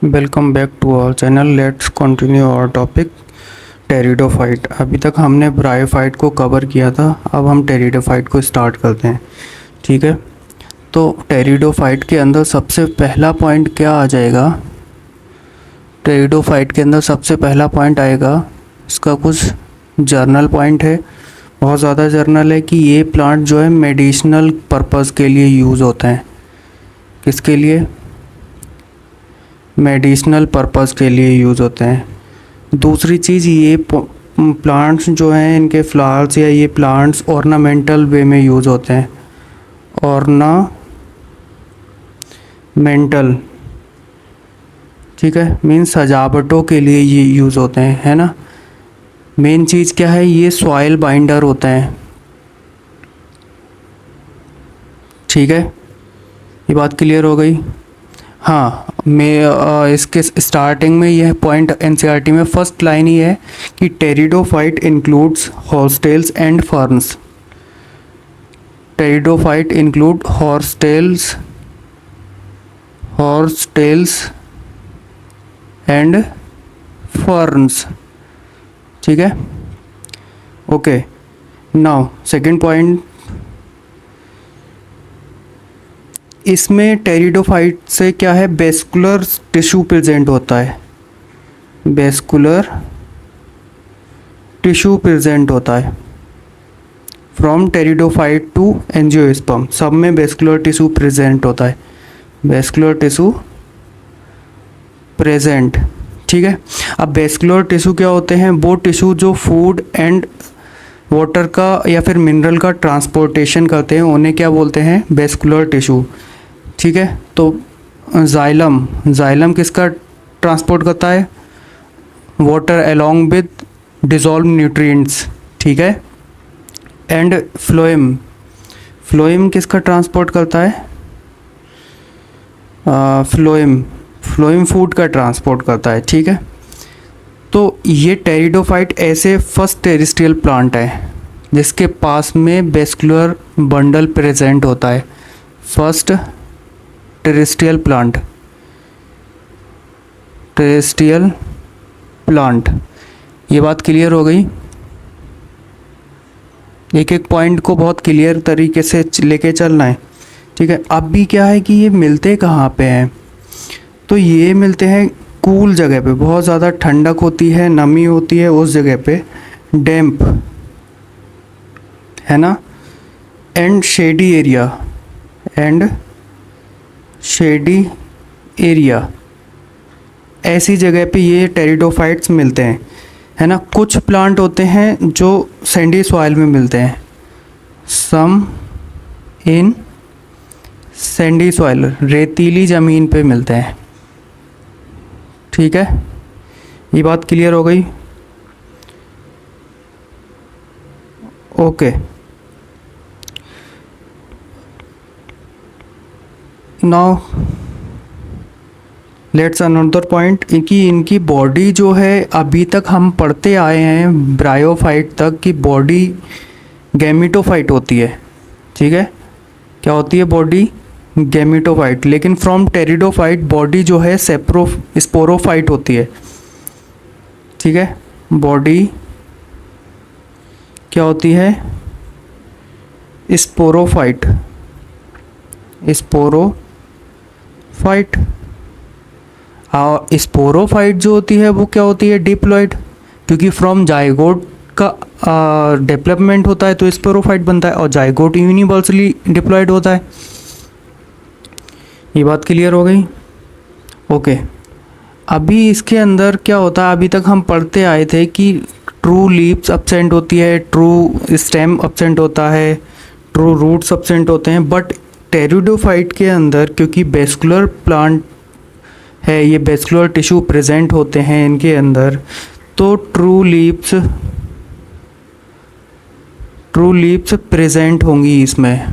Welcome back to our channel. Let's continue our topic pteridophyte. अभी तक हमने bryophyte को कवर किया था, अब हम टेरिडोफाइट को स्टार्ट करते हैं। ठीक है, तो टेरिडोफाइट के अंदर सबसे पहला पॉइंट क्या आ जाएगा? टेरिडोफाइट के अंदर सबसे पहला पॉइंट आएगा, इसका कुछ जर्नल पॉइंट है, बहुत ज़्यादा जर्नल है कि ये प्लांट जो है मेडिसिनल पर्पज़ के लिए यूज़ होते हैं। किसके लिए? मेडिसिनल पर्पज़ के लिए यूज़ होते हैं। दूसरी चीज़, ये प्लांट्स जो हैं, इनके फ्लावर्स या ये प्लांट्स ऑर्नामेंटल वे में यूज़ होते हैं। ऑर्नामेंटल, ठीक है, मीन्स सजावटों के लिए ये यूज़ होते हैं, है ना। मेन चीज़ क्या है, ये सॉइल बाइंडर होते हैं। ठीक है, ये बात क्लियर हो गई। हाँ, मैं इसके स्टार्टिंग में यह पॉइंट एनसीईआरटी में फर्स्ट लाइन ही है कि pteridophyte includes horsetails and ferns. Pteridophyte include horsetails and ferns. ठीक है, ओके। नाउ सेकंड पॉइंट, इसमें टेरिडोफाइट से क्या है, वेस्कुलर टिश्यू प्रेजेंट होता है। वेस्कुलर टिश्यू प्रेजेंट होता है फ्रॉम टेरिडोफाइट टू एंजियोस्पर्म, सब में वेस्कुलर टिश्यू प्रेजेंट होता है। वेस्कुलर टिश्यू प्रेजेंट, ठीक है। अब वेस्कुलर टिश्यू क्या होते हैं? वो टिश्यू जो फूड एंड वाटर का या फिर मिनरल का ट्रांसपोर्टेशन करते हैं, उन्हें क्या बोलते हैं? Vascular tissue. ठीक है, तो जाइलम किसका ट्रांसपोर्ट करता है? Water along with dissolve nutrients. ठीक है, एंड फ्लोएम किसका ट्रांसपोर्ट करता है? फ्लोएम फूड का ट्रांसपोर्ट करता है। ठीक है, तो ये टेरिडोफाइट ऐसे फर्स्ट टेरेस्ट्रियल प्लांट है जिसके पास में वेस्कुलर बंडल प्रेजेंट होता है। फर्स्ट टेरेस्ट्रियल प्लांट, ये बात क्लियर हो गई। एक एक पॉइंट को बहुत क्लियर तरीके से लेके चलना है। ठीक है, अब भी क्या है कि ये मिलते कहाँ पे हैं? तो ये मिलते हैं कूल जगह पे, बहुत ज़्यादा ठंडक होती है, नमी होती है उस जगह पे, डैम्प, है ना, एंड शेडी एरिया, ऐसी जगह पे ये टेरिडोफाइट्स मिलते हैं, है ना। कुछ प्लांट होते हैं जो सैंडी सॉइल में मिलते हैं, सम इन सैंडी सॉइल, रेतीली ज़मीन पे मिलते हैं। ठीक है, ये बात क्लियर हो गई। Okay, now let's another point, इनकी बॉडी जो है, अभी तक हम पढ़ते आए हैं ब्रायोफाइट तक की बॉडी गैमेटोफाइट होती है। ठीक है, क्या होती है? Body gametophyte. लेकिन फ्रॉम टेरिडोफाइट बॉडी जो है स्पोरोफाइट होती है। ठीक है, बॉडी क्या होती है? स्पोरोफाइट। और स्पोरोफाइट जो होती है वो क्या होती है? डिप्लॉइड, क्योंकि फ्रॉम जाइगोट का डेवलपमेंट होता है तो स्पोरोफाइट बनता है, और जाइगोट यूनिवर्सली डिप्लॉइड होता है। ये बात क्लियर हो गई। ओके, अभी इसके अंदर क्या होता है, अभी तक हम पढ़ते आए थे कि ट्रू लीव्स एब्सेंट होती है, ट्रू स्टेम एब्सेंट होता है, ट्रू रूट्स एब्सेंट होते हैं। बट टेरिडोफाइट के अंदर क्योंकि वेस्कुलर प्लांट है, ये वेस्कुलर टिश्यू प्रेजेंट होते हैं इनके अंदर, तो ट्रू लीव्स प्रेजेंट होंगी, इसमें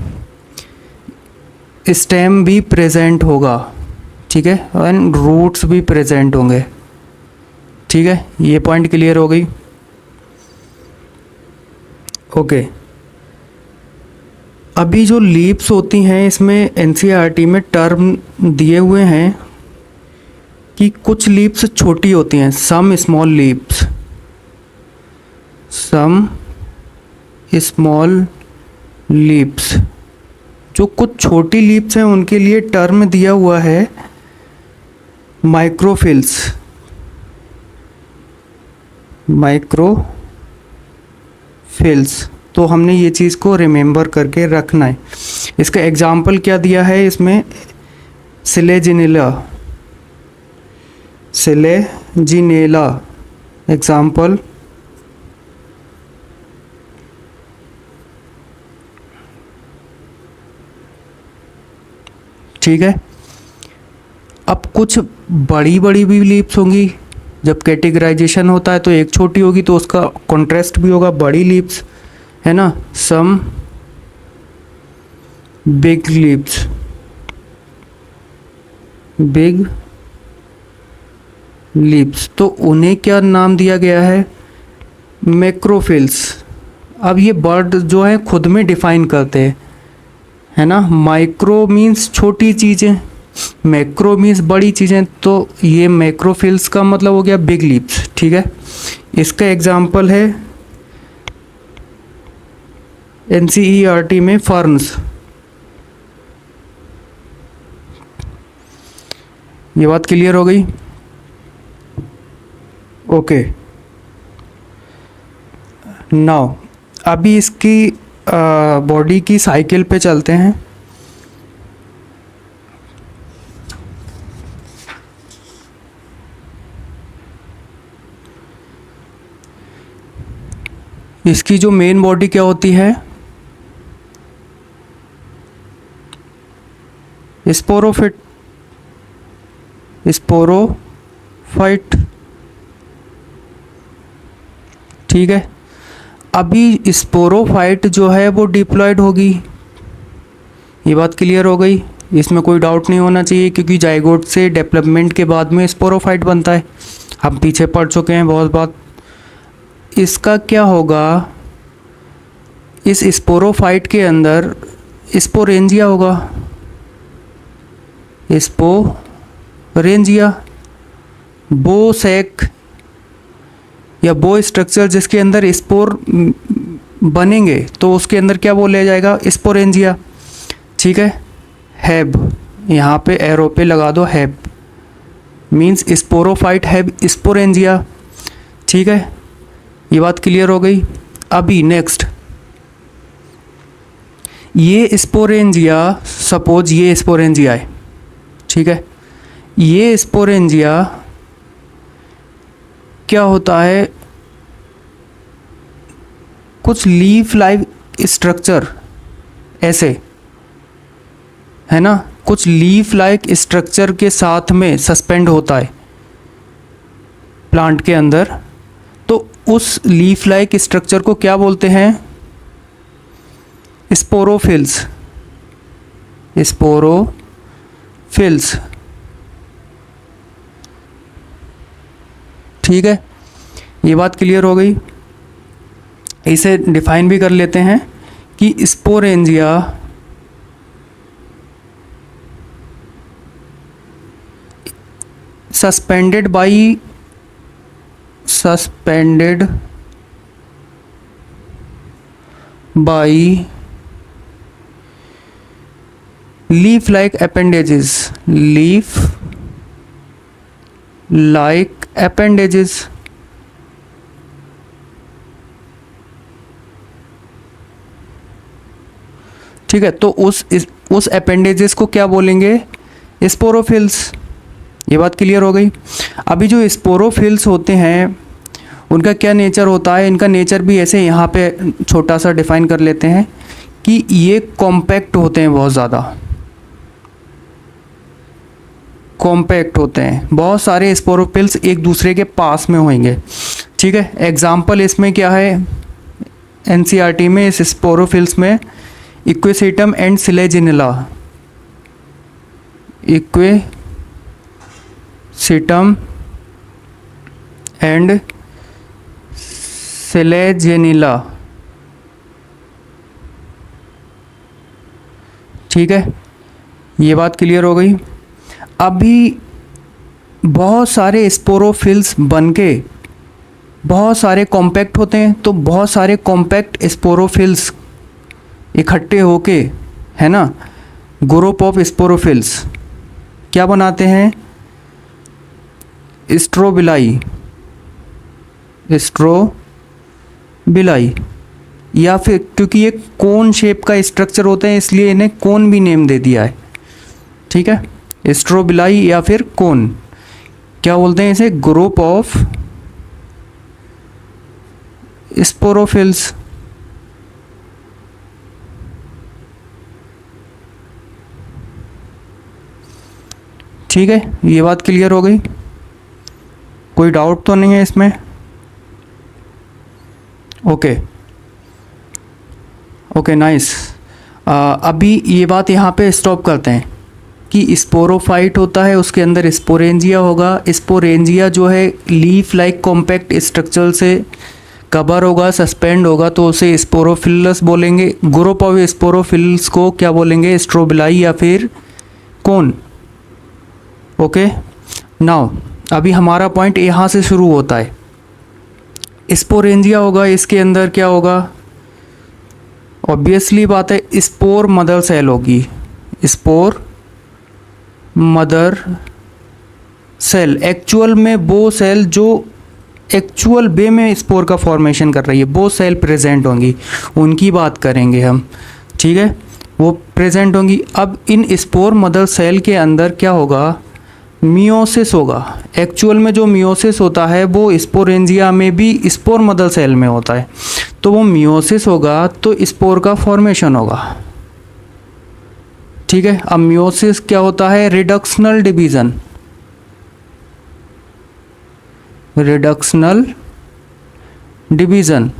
स्टेम भी प्रेजेंट होगा। ठीक है, एंड रूट्स भी प्रेजेंट होंगे। ठीक है, ये पॉइंट क्लियर हो गई। ओके, अभी जो लीव्स होती हैं, इसमें एनसीईआरटी में टर्म दिए हुए हैं कि कुछ लीव्स छोटी होती हैं, some small leaves, some small leaves, जो कुछ छोटी लीव्स हैं उनके लिए टर्म दिया हुआ है माइक्रोफिल्स, माइक्रोफिल्स। तो हमने ये चीज़ को रिमेंबर करके रखना है। इसका एग्जाम्पल क्या दिया है इसमें, सिलेजिनेला, सिलेजिनेला एग्जाम्पल, ठीक है। अब कुछ बड़ी बड़ी भी लीव्स होंगी, जब कैटेगराइजेशन होता है तो एक छोटी होगी तो उसका कॉन्ट्रास्ट भी होगा, बड़ी लीव्स है ना, some big leaves, big leaves, तो उन्हें क्या नाम दिया गया है, मैक्रोफिल्स। अब ये वर्ड जो है खुद में डिफाइन करते हैं, है ना, माइक्रो मीन्स छोटी चीज़ें, मैक्रो मीन्स बड़ी चीज़ें, तो ये मैक्रोफिल्स का मतलब हो गया बिग लीव्स, ठीक है। इसका एग्जाम्पल है NCERT में फर्न्स। ये बात क्लियर हो गई, ओके। नाउ अभी इसकी बॉडी की साइकिल पे चलते हैं। इसकी जो मेन बॉडी क्या होती है, स्पोरोफिट, स्पोरोफाइट, ठीक है। अभी स्पोरोफाइट जो है वो डिप्लॉयड होगी, ये बात क्लियर हो गई, इसमें कोई डाउट नहीं होना चाहिए, क्योंकि जाइगोट से डेवलपमेंट के बाद में स्पोरोफाइट बनता है, हम पीछे पढ़ चुके हैं बहुत बात। इसका क्या होगा, इस स्पोरोफाइट के अंदर स्पोरेंजिया होगा, स्पोरेंजिया, बो सैक या बो स्ट्रक्चर जिसके अंदर स्पोर बनेंगे तो उसके अंदर क्या बोला जाएगा, स्पोरेंजिया, ठीक है। हैब, यहाँ पे एरो पे लगा दो, हैब मीन्स स्पोरोफाइट हैब स्पोरेंजिया, ठीक है। ये बात क्लियर हो गई। अभी नेक्स्ट, ये स्पोरेंजिया, सपोज ये स्पोरेंजिया है, ठीक है। ये स्पोरेंजिया क्या होता है, कुछ लीफ लाइक स्ट्रक्चर ऐसे, है ना, कुछ लीफ लाइक स्ट्रक्चर के साथ में सस्पेंड होता है प्लांट के अंदर, तो उस लीफ लाइक स्ट्रक्चर को क्या बोलते हैं, स्पोरोफिल्स, स्पोरोफिल्स, ठीक है। ये बात क्लियर हो गई। इसे डिफाइन भी कर लेते हैं कि sporangia suspended by leaf like appendages, leaf like appendages, ठीक है। तो उस appendages को क्या बोलेंगे, स्पोरोफिल्स। ये बात क्लियर हो गई। अभी जो स्पोरोफिल्स होते हैं उनका क्या नेचर होता है, इनका नेचर भी ऐसे यहाँ पे छोटा सा डिफाइन कर लेते हैं कि ये कॉम्पैक्ट होते हैं, बहुत ज़्यादा कॉम्पैक्ट होते हैं, बहुत सारे स्पोरोफिल्स एक दूसरे के पास में होंगे, ठीक है। एग्जाम्पल इसमें क्या है, एनसीईआरटी में इस स्पोरोफिल्स में इक्वेसिटम एंड सिलेजिनेला, इक्वेसिटम एंड सिलेजिनेला, ठीक है। ये बात क्लियर हो गई। अभी बहुत सारे स्पोरोफिल्स बनके बहुत सारे कॉम्पैक्ट होते हैं, तो बहुत सारे कॉम्पैक्ट स्पोरोफिल्स इकट्ठे होके, है ना, ग्रुप ऑफ स्पोरोफिल्स क्या बनाते हैं, स्ट्रोबिलाई, स्ट्रोबिलाई, या फिर क्योंकि ये कोन शेप का स्ट्रक्चर होते हैं इसलिए इन्हें कोन भी नेम दे दिया है, ठीक है, स्ट्रोबिलाई या फिर कोन, क्या बोलते हैं इसे, ग्रुप ऑफ स्पोरोफिल्स। ठीक है, ये बात क्लियर हो गई, कोई डाउट तो नहीं है इसमें? Okay okay nice. अभी ये बात यहाँ पे स्टॉप करते हैं कि स्पोरोफाइट होता है, उसके अंदर स्पोरेंजिया होगा। स्पोरेंजिया जो है लीफ लाइक कॉम्पैक्ट स्ट्रक्चर से कवर होगा, सस्पेंड होगा, तो उसे स्पोरोफिलस बोलेंगे। ग्रुप ऑफ स्पोरोफिल्स को क्या बोलेंगे, स्ट्रोबिलाई या फिर कोन। ओके, नाउ अभी हमारा पॉइंट यहाँ से शुरू होता है। स्पोरेंजिया होगा, इसके अंदर क्या होगा, ऑब्वियसली बात है, स्पोर मदर सेल होगी, स्पोर मदर सेल। एक्चुअल में वो सेल जो एक्चुअल वे में स्पोर का फॉर्मेशन कर रही है, वो सेल प्रेजेंट होंगी, उनकी बात करेंगे हम, ठीक है, वो प्रेजेंट होंगी। अब इन स्पोर मदर सेल के अंदर क्या होगा, मियोसिस होगा। एक्चुअल में जो मियोसिस होता है वो स्पोरेंजिया में भी स्पोर मदर सेल में होता है, तो वो मियोसिस होगा तो स्पोर का फॉर्मेशन होगा, ठीक है। अब मियोसिस क्या होता है, reductional division, reductional division,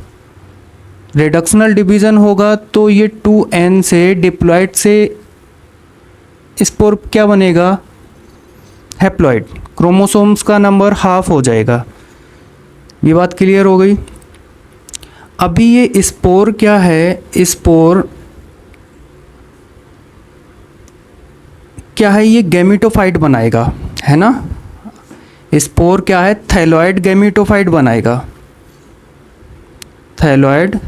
reductional division होगा तो ये 2n से डिप्लॉइड से स्पोर क्या बनेगा, हैप्लॉइड, क्रोमोसोम्स का नंबर हाफ हो जाएगा। ये बात क्लियर हो गई। अभी ये स्पोर क्या है, स्पोर क्या है, ये गैमेटोफाइट बनाएगा, है ना। स्पोर क्या है, थैलॉइड गैमेटोफाइट बनाएगा, थैलॉइड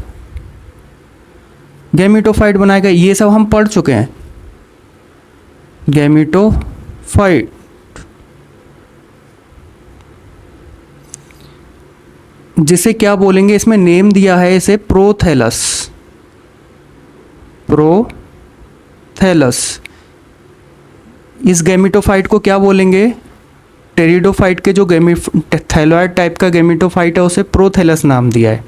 गैमेटोफाइट बनाएगा। ये सब हम पढ़ चुके हैं, गैमेटोफाइट। जिसे क्या बोलेंगे, इसमें नेम दिया है इसे प्रोथैलस, प्रोथैलस। इस गैमेटोफाइट को क्या बोलेंगे, टेरिडोफाइट के जो थैलॉइड टाइप का गैमेटोफाइट है उसे प्रोथैलस नाम दिया है।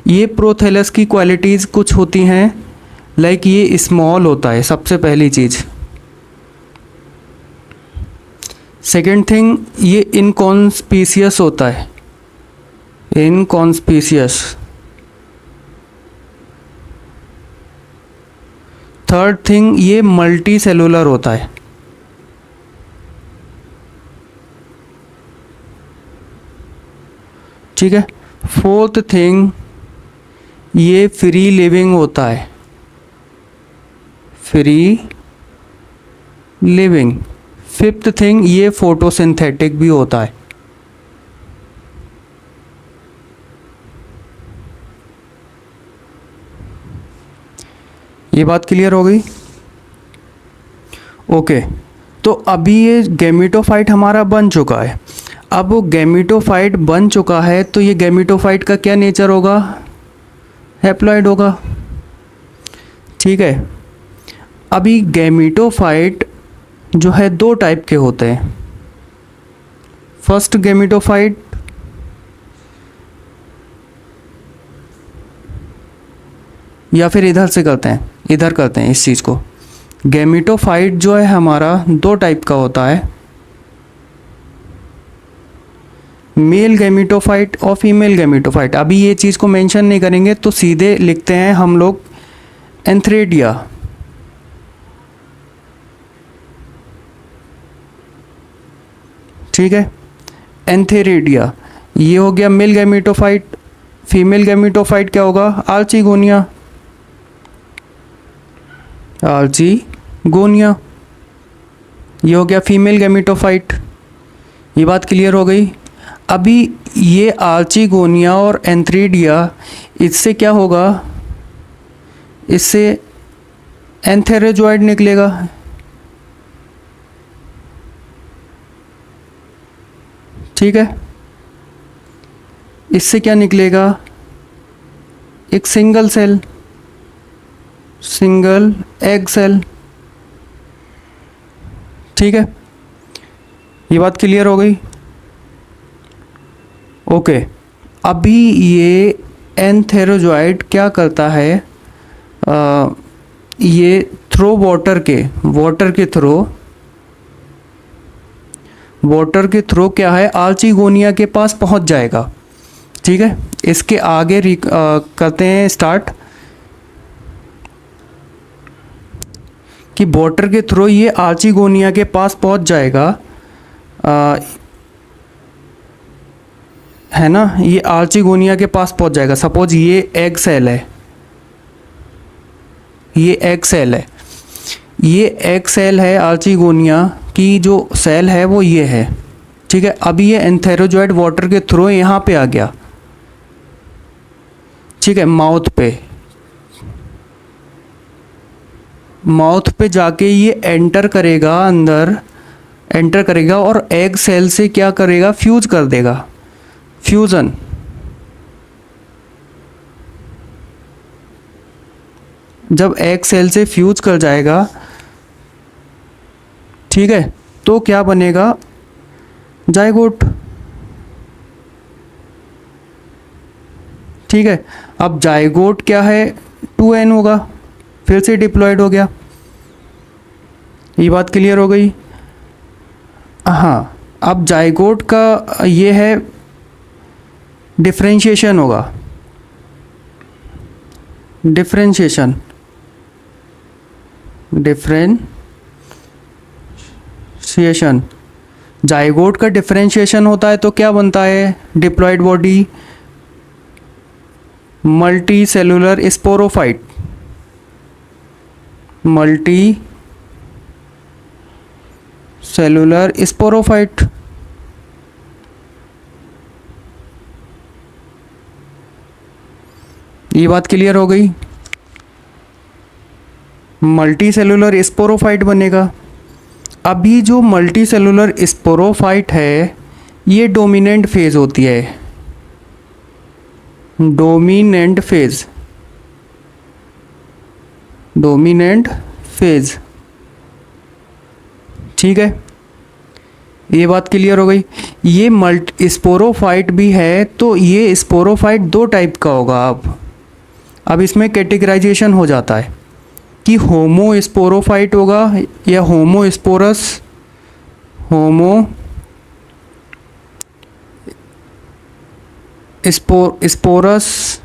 ये प्रोथैलस की क्वालिटीज़ कुछ होती हैं, लाइक ये स्मॉल होता है, सबसे पहली चीज़। सेकेंड थिंग, ये इनकॉन्स्पीशियस होता है, इनकॉन्स्पीशियस। थर्ड थिंग, ये मल्टी सेलुलर होता है, ठीक है। फोर्थ थिंग, ये फ्री लिविंग होता है, फ्री लिविंग। फिफ्थ थिंग, ये फोटोसिंथेटिक भी होता है। ये बात क्लियर हो गई, ओके। तो अभी ये गैमेटोफाइट हमारा बन चुका है। अब वो गैमेटोफाइट बन चुका है तो ये गैमेटोफाइट का क्या नेचर होगा, हैप्लॉइड होगा, ठीक है। अभी गैमेटोफाइट जो है दो टाइप के होते हैं। फर्स्ट गैमेटोफाइट, या फिर इधर से करते हैं, इधर करते हैं इस चीज़ को। गैमेटोफाइट जो है हमारा दो टाइप का होता है, मेल गैमेटोफाइट और फीमेल गैमेटोफाइट। अभी ये चीज़ को मेंशन नहीं करेंगे तो सीधे लिखते हैं हम लोग एंथ्रेडिया, ठीक है, एंथेरेडिया। ये हो गया मेल गैमेटोफाइट। फीमेल गैमेटोफाइट क्या होगा, आर्चिगोनिया, आर्चिगोनिया। ये हो गया फीमेल गैमेटोफाइट। ये बात क्लियर हो गई। अभी ये आर्चिगोनिया और एंथ्रीडिया, इससे क्या होगा, इससे एंथेरोजॉइड निकलेगा। ठीक है, इससे क्या निकलेगा, एक single cell, single egg cell. ठीक है, ये बात क्लियर हो गई। ओके, अभी ये एंथेरोजॉइड क्या करता है, ये थ्रो वाटर के थ्रो क्या है, आर्चिगोनिया के पास पहुंच जाएगा। ठीक है, इसके आगे करते हैं स्टार्ट कि वाटर के थ्रो ये आर्चिगोनिया के पास पहुंच जाएगा, है ना, ये आर्चिगोनिया के पास पहुंच जाएगा। सपोज ये एग सेल है, ये एग सेल है आर्चिगोनिया की जो सेल है वो ये है। ठीक है, अभी ये एंथेरोजॉइड वाटर के थ्रू यहाँ पे आ गया। ठीक है, माउथ पे जाके ये एंटर करेगा और एग सेल से क्या करेगा, फ्यूज कर देगा, फ्यूज़न। जब एग सेल से फ्यूज कर जाएगा, ठीक है, तो क्या बनेगा, जाइगोट। ठीक है, अब जाइगोट क्या है, 2n होगा, फिर से डिप्लॉयड हो गया। ये बात क्लियर हो गई। हाँ, अब जाइगोट का ये है डिफरेंशिएशन होगा, डिफरेंशिएशन जाइगोट का डिफरेंशिएशन होता है तो क्या बनता है, diploid body, multicellular sporophyte, ये बात क्लियर हो गई। मल्टी सेलुलर स्पोरोफाइट बनेगा। अभी जो मल्टी सेलुलर स्पोरोफाइट है ये डोमिनेंट फेज होती है, डोमिनेंट फेज। ठीक है, ये बात क्लियर हो गई। ये स्पोरोफाइट भी है, तो ये स्पोरोफाइट दो टाइप का होगा। अब इसमें कैटेगराइजेशन हो जाता है कि होमो स्पोरोफाइट होगा या स्पोरस,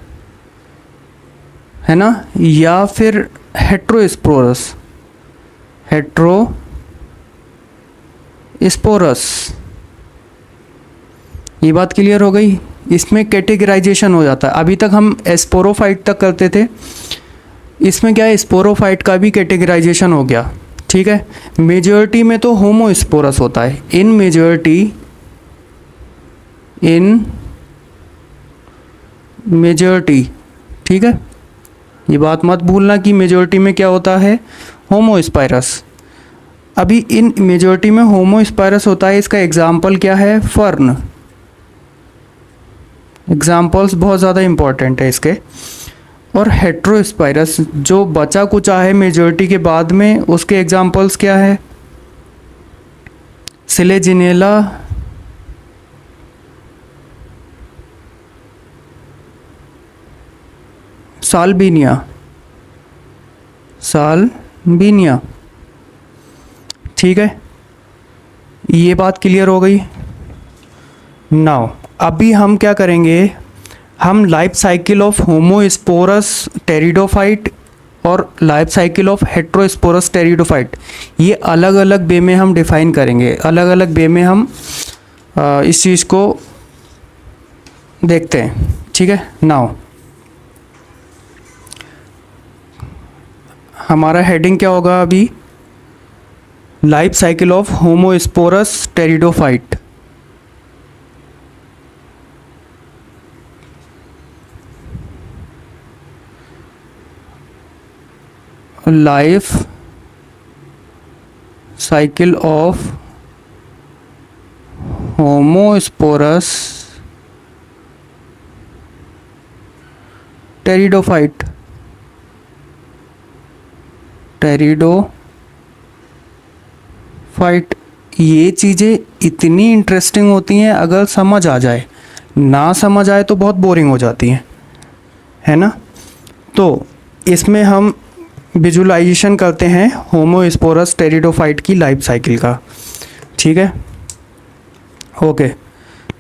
है ना, या फिर हेट्रोस्पोरस, ये बात क्लियर हो गई। इसमें कैटेगराइजेशन हो जाता है। अभी तक हम स्पोरोफाइट तक करते थे, इसमें क्या है, स्पोरोफाइट का भी कैटेगराइजेशन हो गया। ठीक है, मेजॉरिटी में तो होमोस्पोरस होता है, इन मेजॉरिटी। ठीक है, ये बात मत भूलना कि मेजॉरिटी में क्या होता है, होमोस्पायरस। अभी इन मेजॉरिटी में होमोस्पायरस होता है, इसका एग्जाम्पल क्या है, फर्न। एग्जाम्पल्स बहुत ज़्यादा इम्पॉर्टेंट है इसके। और हेट्रोस्पायरस जो बचा कुचा है मेजॉरिटी के बाद में, उसके एग्जाम्पल्स क्या है, सिलेजिनेला, साल्बिनिया। ठीक है, ये बात क्लियर हो गई। नाउ अभी हम क्या करेंगे, हम life cycle of homosporous pteridophyte और life cycle of heterosporous pteridophyte, ये अलग अलग वे में हम डिफाइन करेंगे, अलग अलग वे में हम इस चीज़ को देखते हैं। ठीक है, नाउ हमारा हेडिंग क्या होगा अभी, life cycle of homosporous pteridophyte. Life cycle of homosporous pteridophyte. ये चीज़ें इतनी इंटरेस्टिंग होती हैं अगर समझ आ जाए, ना समझ आए तो बहुत बोरिंग हो जाती हैं, है ना। तो इसमें हम विजुलाइजेशन करते हैं होमोस्पोरस टेरिडोफाइट की लाइफ साइकिल का, ठीक है। ओके,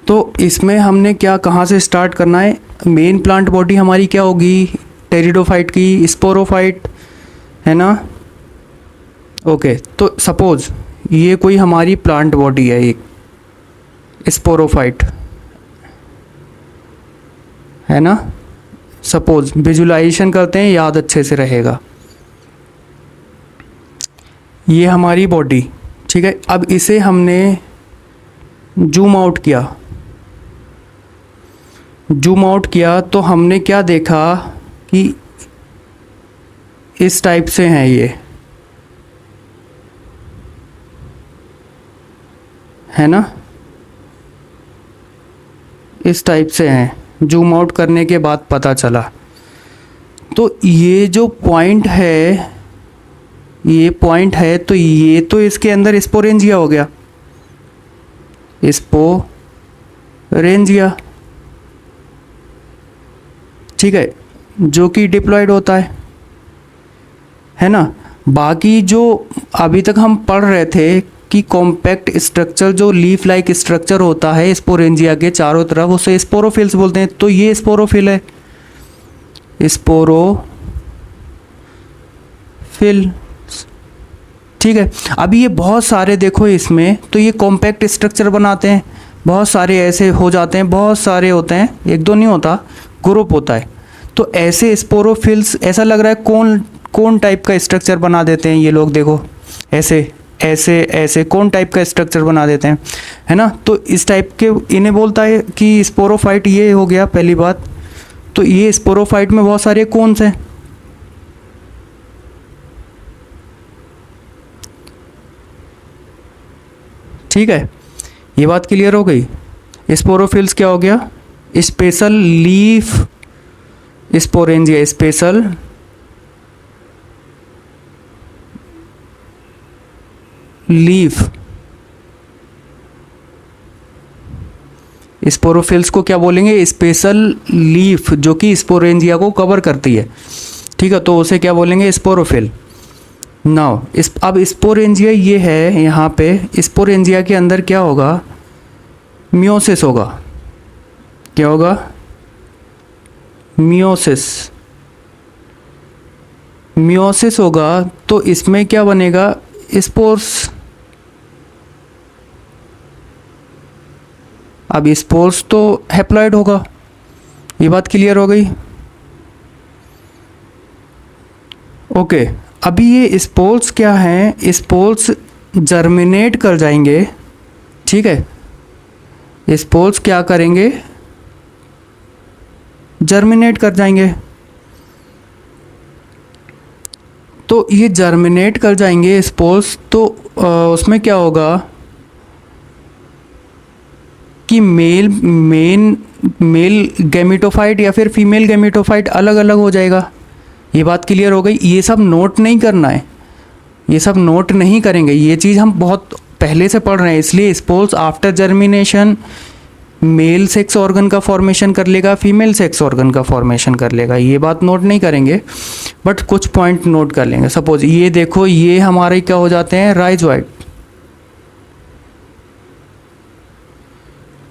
तो इसमें हमने क्या, कहाँ से स्टार्ट करना है। मेन प्लांट बॉडी हमारी क्या होगी टेरिडोफाइट की, स्पोरोफाइट, है ना। ओके, तो सपोज ये कोई हमारी प्लांट बॉडी है, एक स्पोरोफाइट, है ना। सपोज विजुलाइजेशन करते हैं, याद अच्छे से रहेगा। ये हमारी बॉडी, ठीक है। अब इसे हमने जूम आउट किया तो हमने क्या देखा कि इस टाइप से हैं ये, है ना, इस टाइप से हैं। जूम आउट करने के बाद पता चला। तो ये जो पॉइंट है, तो ये तो इसके अंदर स्पोरेंजिया हो गया, स्पोरेंजिया, ठीक है, जो कि डिप्लॉयड होता है ना। बाकी जो अभी तक हम पढ़ रहे थे कि कॉम्पैक्ट स्ट्रक्चर, जो लीफ लाइक स्ट्रक्चर होता है स्पोरेंजिया के चारों तरफ, उसे स्पोरोफिल्स बोलते हैं। तो ये स्पोरोफिल है, स्पोरोफिल, ठीक है। अभी ये बहुत सारे देखो इसमें, तो ये कॉम्पैक्ट स्ट्रक्चर बनाते हैं, बहुत सारे ऐसे हो जाते हैं, बहुत सारे होते हैं, एक दो नहीं होता, ग्रुप होता है। तो ऐसे स्पोरोफिल्स, ऐसा लग रहा है कौन टाइप का स्ट्रक्चर बना देते हैं ये लोग, देखो ऐसे कौन टाइप का स्ट्रक्चर बना देते हैं, है ना। तो इस टाइप के इन्हें बोलता है कि स्पोरोफाइट, ये हो गया पहली बात। तो ये स्पोरोफाइट में बहुत सारे कौन से, ठीक है, ये बात क्लियर हो गई। स्पोरोफिल्स क्या हो गया, special leaf sporangia, special leaf sporophylls को क्या बोलेंगे, स्पेशल लीफ, जो कि स्पोरेंजिया को कवर करती है, ठीक है। तो उसे क्या बोलेंगे, स्पोरोफिल। नाउ अब स्पोरेंजिया ये है, यहाँ पे स्पोरेंजिया के अंदर क्या होगा, मियोसिस होगा। क्या होगा, मियोसिस होगा। तो इसमें क्या बनेगा, स्पोर्स। अब स्पोर्स तो हैप्लॉइड होगा, ये बात क्लियर हो गई। ओके, अभी ये स्पोर्स क्या हैं, स्पोर्स जर्मिनेट कर जाएंगे, ठीक है। स्पोर्स क्या करेंगे, जर्मिनेट कर जाएंगे। तो ये जर्मिनेट कर जाएंगे स्पोर्स, तो उसमें क्या होगा कि मेल गैमेटोफाइट या फिर फीमेल गैमेटोफाइट अलग अलग हो जाएगा। ये बात क्लियर हो गई। ये सब नोट नहीं करना है, ये सब नोट नहीं करेंगे, ये चीज़ हम बहुत पहले से पढ़ रहे हैं। इसलिए spores after germination male sex organ का फॉर्मेशन कर लेगा, फीमेल सेक्स ऑर्गन का फॉर्मेशन कर लेगा। ये बात नोट नहीं करेंगे, बट कुछ पॉइंट नोट कर लेंगे। सपोज ये देखो, ये हमारे क्या हो जाते हैं, राइजोइड,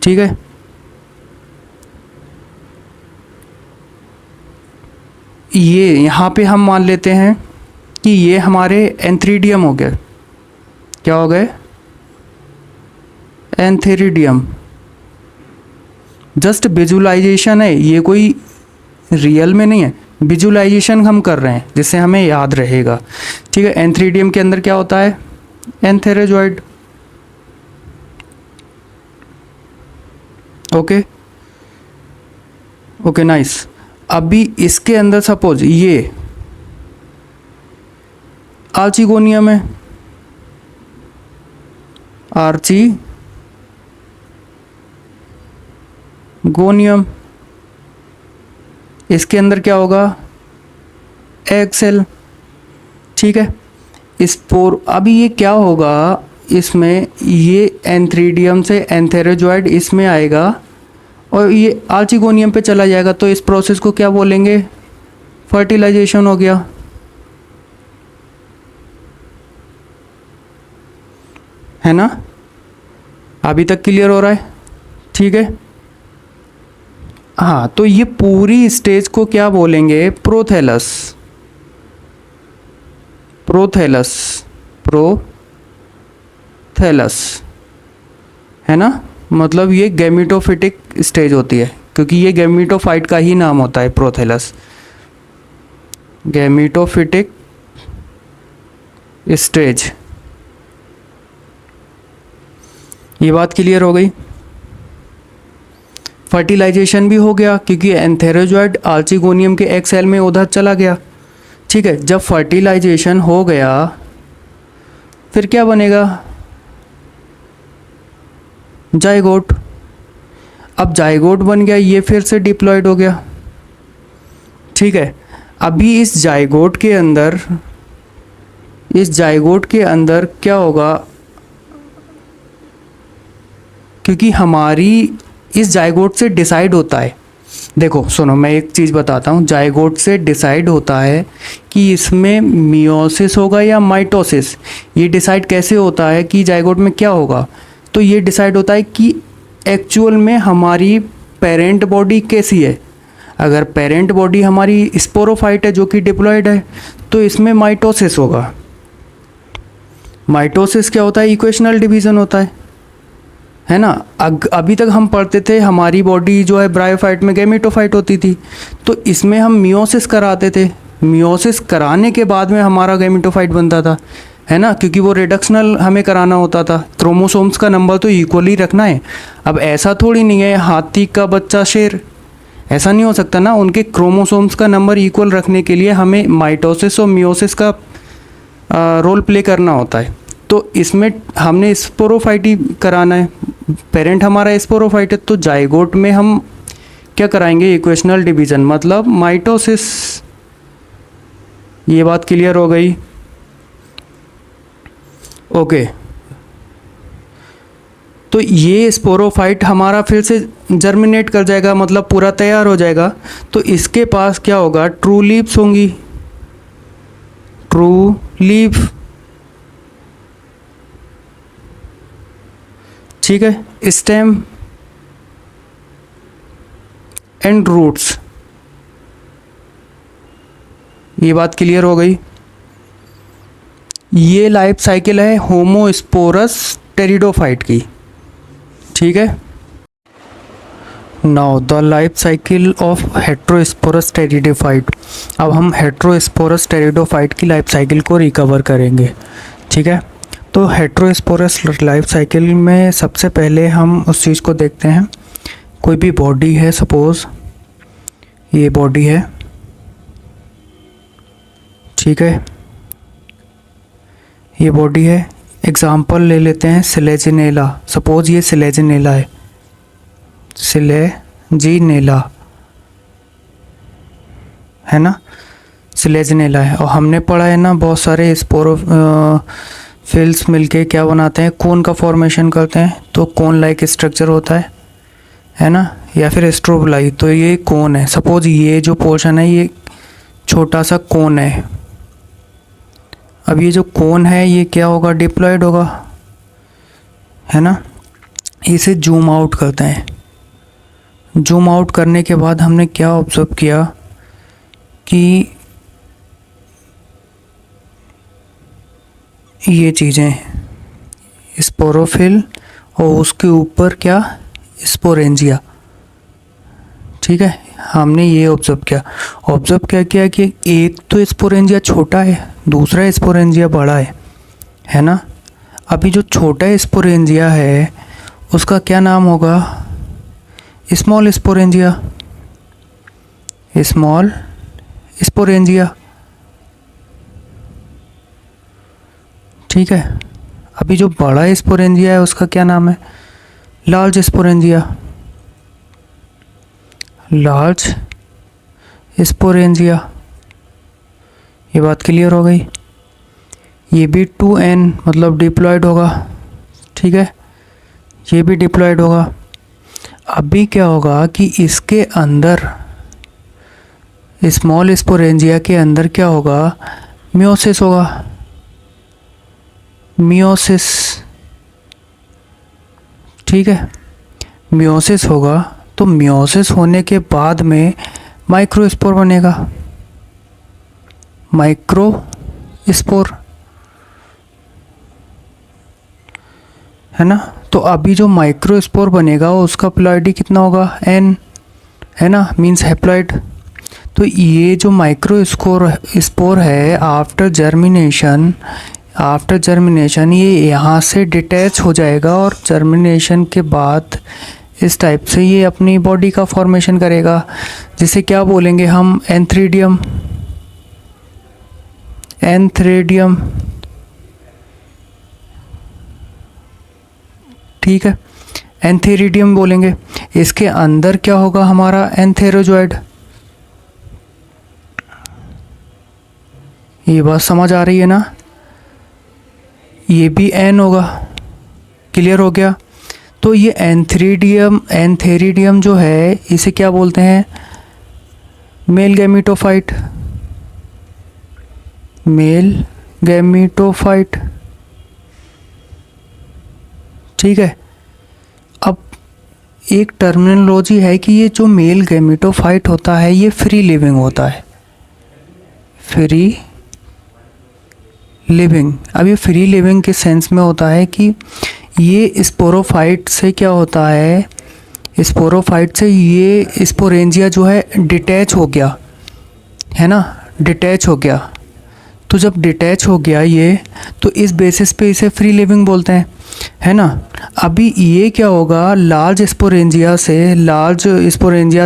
ठीक है। ये यहाँ पे हम मान लेते हैं कि ये हमारे एंथ्रीडियम हो गए। क्या हो गए, एंथेरिडियम। जस्ट विजुलाइजेशन है, ये कोई रियल में नहीं है, विजुलाइजेशन हम कर रहे हैं जिससे हमें याद रहेगा, ठीक है। एंथ्रीडियम के अंदर क्या होता है, एंथेरेजॉइड। Okay okay, nice. अभी इसके अंदर सपोज आर्चिगोनियम है, आर्चिगोनियम। इसके अंदर क्या होगा, एग सेल। ठीक है, स्पोर। अभी ये क्या होगा, इसमें ये एंथ्रीडियम से एंथेरोजॉइड इसमें आएगा और ये आर्चिगोनियम पे चला जाएगा। तो इस प्रोसेस को क्या बोलेंगे, फर्टिलाइजेशन हो गया, है ना। अभी तक क्लियर हो रहा है, ठीक है। हाँ, तो ये पूरी स्टेज को क्या बोलेंगे, प्रोथैलस। प्रोथैलस, प्रोथैलस, है ना। मतलब ये गैमेटोफिटिक स्टेज होती है, क्योंकि ये गैमेटोफाइट का ही नाम होता है, प्रोथैलस, गैमेटोफिटिक स्टेज। ये बात क्लियर हो गई। फर्टिलाइजेशन भी हो गया, क्योंकि एंथेरोजॉइड आर्चिगोनियम के एग सेल में उधर चला गया। ठीक है, जब फर्टिलाइजेशन हो गया फिर क्या बनेगा, जाइगोट। अब जाइगोट बन गया, ये फिर से डिप्लॉयड हो गया। ठीक है, अभी इस जाइगोट के अंदर क्या होगा, क्योंकि हमारी इस जाइगोट से डिसाइड होता है, देखो सुनो मैं एक चीज़ बताता हूँ, जाइगोट से डिसाइड होता है कि इसमें मियोसिस होगा या माइटोसिस। ये डिसाइड कैसे होता है कि जाइगोट में क्या होगा, तो ये डिसाइड होता है कि एक्चुअल में हमारी पेरेंट बॉडी कैसी है। अगर पेरेंट बॉडी हमारी स्पोरोफाइट है जो कि डिप्लॉयड है, तो इसमें माइटोसिस होगा। माइटोसिस क्या होता है, इक्वेशनल डिवीज़न होता है ना। अभी तक हम पढ़ते थे हमारी बॉडी जो है ब्रायोफाइट में गैमेटोफाइट होती थी, तो इसमें हम मियोसिस कराते थे। मियोसिस कराने के बाद में हमारा गैमेटोफाइट बनता था, है ना, क्योंकि वो रिडक्शनल हमें कराना होता था। क्रोमोसोम्स का नंबर तो इक्वली रखना है। अब ऐसा थोड़ी नहीं है हाथी का बच्चा शेर, ऐसा नहीं हो सकता ना। उनके क्रोमोसोम्स का नंबर इक्वल रखने के लिए हमें माइटोसिस और मियोसिस का रोल प्ले करना होता है। तो इसमें हमने स्पोरोफाइट ही कराना है, पेरेंट हमारा स्पोरोफाइट है, तो जाइगोट में हम क्या कराएंगे, इक्वेशनल डिवीज़न, मतलब माइटोसिस। ये बात क्लियर हो गई, ओके। तो ये स्पोरोफाइट हमारा फिर से जर्मिनेट कर जाएगा, मतलब पूरा तैयार हो जाएगा। तो इसके पास क्या होगा, ट्रू लीव्स होंगी, ट्रू लीव। ठीक है, स्टेम एंड रूट्स। ये बात क्लियर हो गई। ये लाइफ साइकिल है होमोस्पोरस टेरिडोफाइट की। ठीक है, now the life cycle of heterosporous pteridophyte. अब हम हेट्रोस्पोरस टेरिडोफाइट की लाइफ साइकिल को रिकवर करेंगे। ठीक है, तो हेट्रोस्पोरस लाइफ साइकिल में सबसे पहले हम उस चीज़ को देखते हैं। कोई भी बॉडी है, सपोज़ ये बॉडी है, ठीक है, ये बॉडी है। एग्जाम्पल ले लेते हैं सिलेजिनेला। सपोज़ ये सिलेजिनेला है, सिलेजिनेला है ना, सिलेजिनेला है। और हमने पढ़ा है ना, बहुत सारे स्पोरोफिल्स मिलके क्या बनाते हैं, कोन का फॉर्मेशन करते हैं। तो कोन लाइक स्ट्रक्चर होता है ना, या फिर स्ट्रोबलाई। तो ये कोन है, सपोज़ ये जो पोर्शन है ये छोटा सा कोन है। अब ये जो कोन है ये क्या होगा, डिप्लॉयड होगा, है ना। इसे जूम आउट करते हैं। जूम आउट करने के बाद हमने क्या ऑब्जर्व किया कि ये चीज़ें स्पोरोफिल और उसके ऊपर क्या, स्पोरेंजिया। ठीक है, हमने ये ऑब्जर्व क्या किया कि एक तो स्पोरेंजिया छोटा है, दूसरा स्पोरेंजिया बड़ा है ना। अभी जो छोटा स्पोरेंजिया है उसका क्या नाम होगा, स्मॉल स्पोरेंजिया, स्मॉल स्पोरेंजिया। ठीक है। अभी जो बड़ा स्पोरेंजिया है उसका क्या नाम है? Large sporangia. Large sporangia. ये बात क्लियर हो गई। ये भी 2n मतलब डिप्लॉयड होगा, ठीक है, ये भी डिप्लॉयड होगा। अभी क्या होगा कि इसके अंदर, स्मॉल स्पोरेंजिया के अंदर क्या होगा? मियोसिस होगा, मियोसिस, ठीक है, मियोसिस होगा। तो मियोसिस होने के बाद में माइक्रोस्पोर बनेगा, माइक्रोस्पोर, है ना। तो अभी जो माइक्रोस्पोर बनेगा उसका प्लॉइडी कितना होगा? n, है ना, मीन्स हैप्लॉइड। तो ये जो स्पोर है आफ्टर जर्मिनेशन ये यहाँ से डिटैच हो जाएगा और जर्मिनेशन के बाद इस टाइप से ये अपनी बॉडी का फॉर्मेशन करेगा, जिसे क्या बोलेंगे हम? एंथ्रीडियम। ठीक है, एंथेरिडियम बोलेंगे। इसके अंदर क्या होगा हमारा? एंथेरोजॉइड। ये बात समझ आ रही है ना? ये भी एन होगा, क्लियर हो गया। तो ये एंथेरिडियम जो है इसे क्या बोलते हैं? Mail gametophyte. मेल गैमीटोफाइट, ठीक है। अब एक टर्मिनोलॉजी है कि ये जो मेल गैमीटोफाइट होता है ये फ्री लिविंग होता है, फ्री लिविंग। अब ये फ्री लिविंग के सेंस में होता है कि ये स्पोरोफाइट से क्या होता है? स्पोरोफाइट से ये स्पोरेंजिया जो है डिटैच हो गया, है ना, डिटैच हो गया। तो जब डिटैच हो गया ये, तो इस बेसिस पे इसे फ्री लिविंग बोलते हैं, है ना। अभी ये क्या होगा? लार्ज स्पोरेंजिया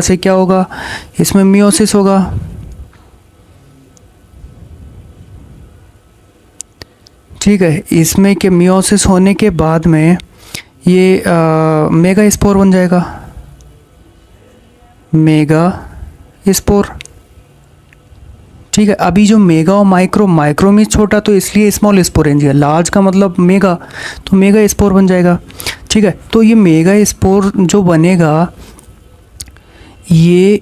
से क्या होगा? इसमें मियोसिस होगा, ठीक है। इसमें के मियोसिस होने के बाद में ये मेगा स्पोर बन जाएगा, मेगा स्पोर, ठीक है। अभी जो मेगा और माइक्रो में छोटा तो इसलिए स्मॉल स्पोरेंजिया, लार्ज का मतलब मेगा, तो मेगा स्पोर बन जाएगा, ठीक है। तो ये मेगा स्पोर जो बनेगा ये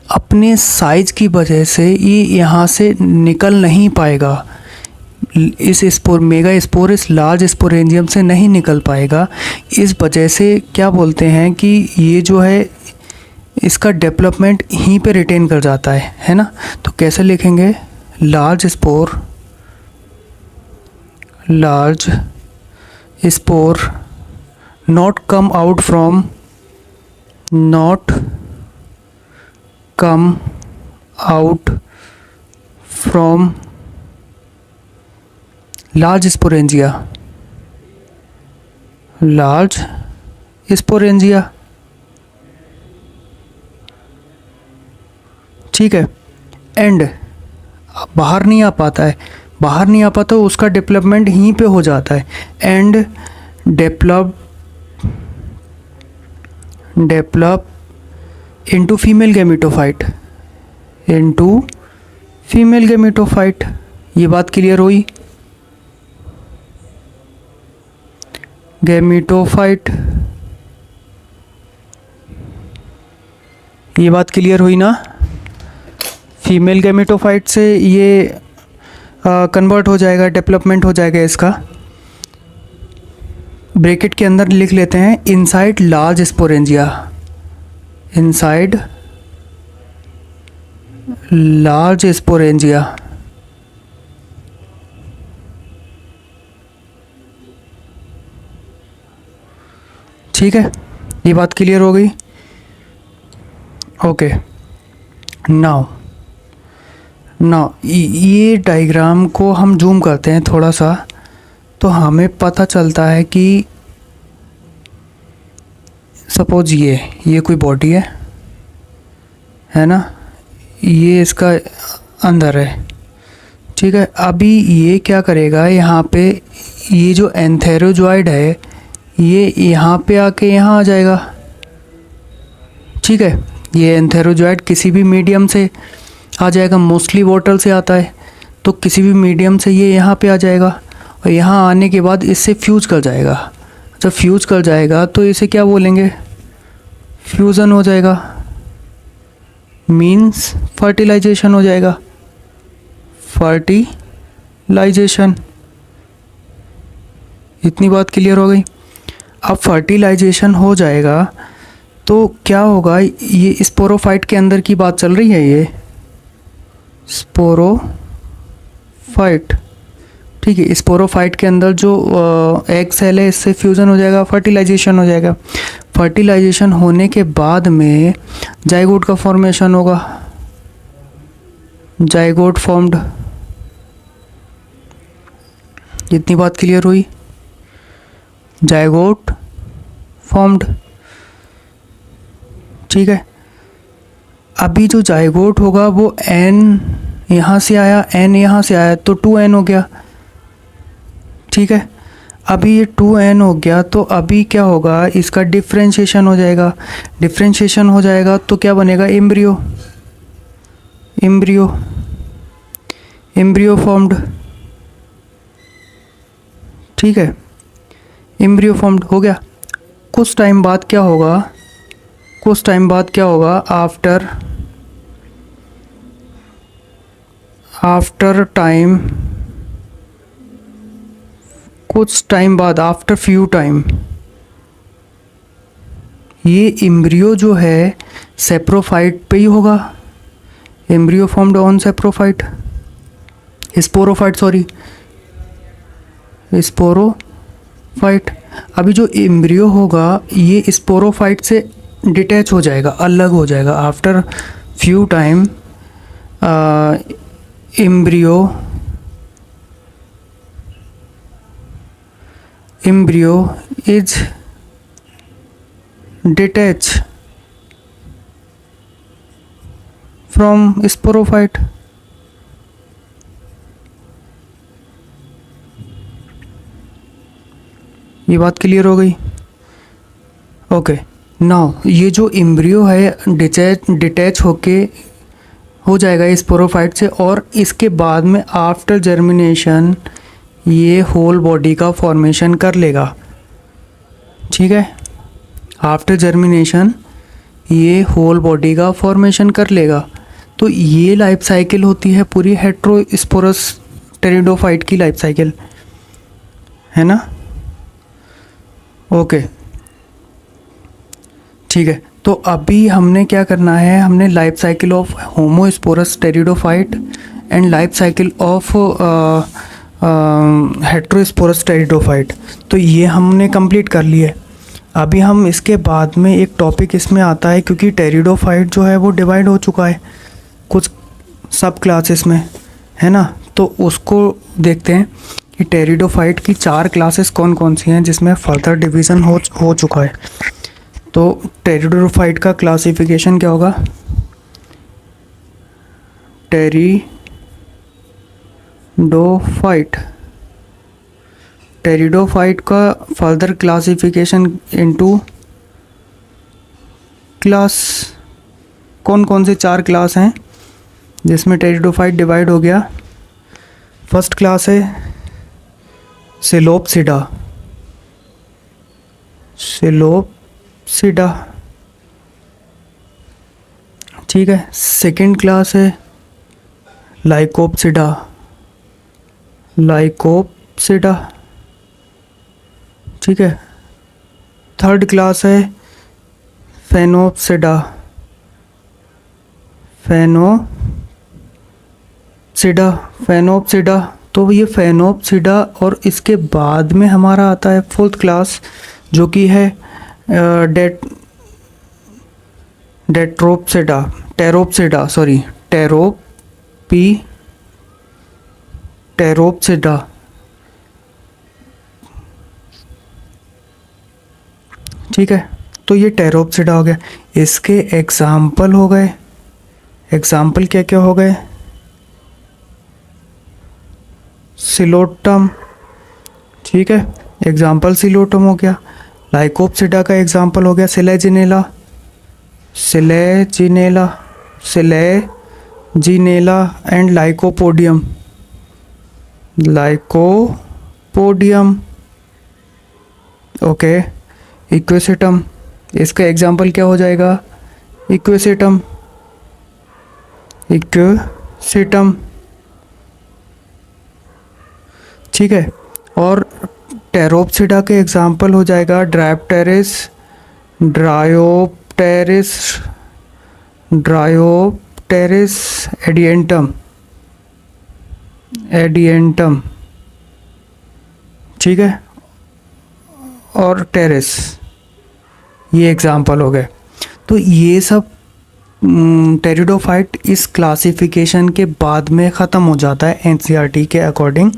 अपने साइज की वजह से ये यहाँ से निकल नहीं पाएगा, इस मेगा स्पोर इस लार्ज स्पोरेंजियम से नहीं निकल पाएगा। इस वजह से क्या बोलते हैं कि ये जो है इसका डेवलपमेंट यहीं पे रिटेन कर जाता है ना। तो कैसे लिखेंगे? Large spore not come out from large sporangia, ठीक है। एंड बाहर नहीं आ पाता, उसका डेवलपमेंट यहीं पे हो जाता है। And develop into female gametophyte. ये बात क्लियर हुई? गैमीटोफाइट, ये बात क्लियर हुई ना? फीमेल गैमीटोफाइट से ये कन्वर्ट हो जाएगा, डेवलपमेंट हो जाएगा इसका। ब्रैकेट के अंदर लिख लेते हैं इनसाइड लार्ज स्पोरेंजिया, ठीक है। ये बात क्लियर हो गई? ओके, नाउ ये डायग्राम को हम जूम करते हैं थोड़ा सा, तो हमें पता चलता है कि सपोज ये कोई बॉडी है ना, ये इसका अंदर है, ठीक है, अभी ये क्या करेगा, यहाँ पे ये जो एंथेरोजॉइड है ये यहाँ पे आके यहाँ आ जाएगा। ठीक है, ये एंथेरोजॉइड किसी भी मीडियम से आ जाएगा, मोस्टली वाटर से आता है, तो किसी भी मीडियम से ये यहाँ पे आ जाएगा और यहाँ आने के बाद इससे फ्यूज कर जाएगा। जब फ्यूज कर जाएगा तो इसे क्या बोलेंगे, फ्यूज़न हो जाएगा, मीन्स फर्टिलाइजेशन हो जाएगा, फर्टिलाइजेशन। इतनी बात क्लियर हो गई। अब फर्टिलाइजेशन हो जाएगा तो क्या होगा, ये स्पोरोफाइट के अंदर की बात चल रही है, ये स्पोरोफाइट। ठीक है, स्पोरोफाइट के अंदर जो एग सेल है इससे फ्यूज़न हो जाएगा, फर्टिलाइजेशन हो जाएगा। फर्टिलाइजेशन होने के बाद में जाइगोट का फॉर्मेशन होगा, जाइगोट फॉर्म्ड। इतनी बात क्लियर हुई, जाइगोट फॉर्म्ड। ठीक है, अभी जो जाइगोट होगा वो n यहाँ से आया, n यहाँ से आया, तो 2n हो गया। ठीक है, अभी ये 2n हो गया तो अभी क्या होगा, इसका डिफ्रेंशिएशन हो जाएगा। डिफ्रेंशिएशन हो जाएगा तो क्या बनेगा, एम्ब्रियो, एम्ब्रियो, एम्ब्रियो फॉर्म्ड। ठीक है, एम्ब्रियो फॉर्म्ड हो गया। कुछ टाइम बाद क्या होगा, कुछ टाइम बाद क्या होगा, आफ्टर टाइम, कुछ टाइम बाद, आफ्टर फ्यू टाइम, ये एम्ब्रियो जो है सेप्रोफाइट पे ही होगा। Embryo formed on saprophyte, sporophyte, sorry sporophyte. अभी जो एम्ब्रियो होगा ये स्पोरोफाइट से डिटैच हो जाएगा, अलग हो जाएगा। After few time embryo is detached from sporophyte। ये बात क्लियर हो गई। ओके, नाउ ये जो एम्ब्रियो है डिटैच होके हो जाएगा स्पोरोफाइट से, और इसके बाद में आफ्टर जर्मिनेशन ये होल बॉडी का फॉर्मेशन कर लेगा। ठीक है, आफ्टर जर्मिनेशन ये होल बॉडी का फॉर्मेशन कर लेगा। तो ये लाइफ साइकिल होती है पूरी हेट्रोस्पोरस टेरिडोफाइट की लाइफ साइकिल, है ना। ओके, ठीक है, तो अभी हमने क्या करना है, हमने life cycle of homosporous pteridophyte and life cycle of heterosporous pteridophyte, तो ये हमने कंप्लीट कर लिए। अभी हम इसके बाद में एक टॉपिक इसमें आता है, क्योंकि टेरिडोफाइट जो है वो डिवाइड हो चुका है कुछ सब क्लासेस में, है ना। तो उसको देखते हैं कि टेरिडोफाइट की 4 क्लासेस कौन कौन सी हैं जिसमें फर्दर डिवीज़न हो चुका है। तो टेरिडोफाइट का क्लासिफिकेशन क्या होगा, टेरिडोफाइट का फर्दर क्लासिफिकेशन इनटू क्लास, कौन कौन से 4 क्लास हैं जिसमें टेरिडोफाइट डिवाइड हो गया। फर्स्ट क्लास है सेलोप्सिडा, ठीक है। सेकंड क्लास है लाइकोप्सिडा, ठीक है। थर्ड क्लास है फेनोप्सिडा, तो ये फेनोप्सिडा, और इसके बाद में हमारा आता है फोर्थ क्लास जो कि है टेरोप्सिडा, ठीक है। तो ये टेरोप्सिडा हो गया। इसके एग्जाम्पल हो गए, एग्जाम्पल क्या क्या हो गए, सिलोटम, ठीक है, एग्जाम्पल सिलोटम हो गया। लाइकोप्सिडा का एग्जाम्पल हो गया selaginella, selaginella, selaginella and lycopodium, lycopodium. Okay, equisetum, इसका एग्जाम्पल क्या हो जाएगा? इक्वेसेटम, इक्वेसेटम, ठीक है। और टेरोप्सिडा के एग्जाम्पल हो जाएगा ड्रायोप्टेरिस, ड्रायोप्टेरिस, ड्रायोप्टेरिस, एडिएंटम, एडिएंटम, ठीक है, और टेरिस, ये एग्जाम्पल हो गए। तो ये सब टेरिडोफाइट इस क्लासिफिकेशन के बाद में ख़त्म हो जाता है एनसीईआरटी के अकॉर्डिंग।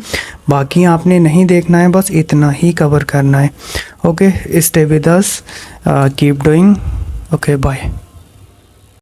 बाकी आपने नहीं देखना है, बस इतना ही कवर करना है। Okay, stay with us, keep doing. Okay, bye.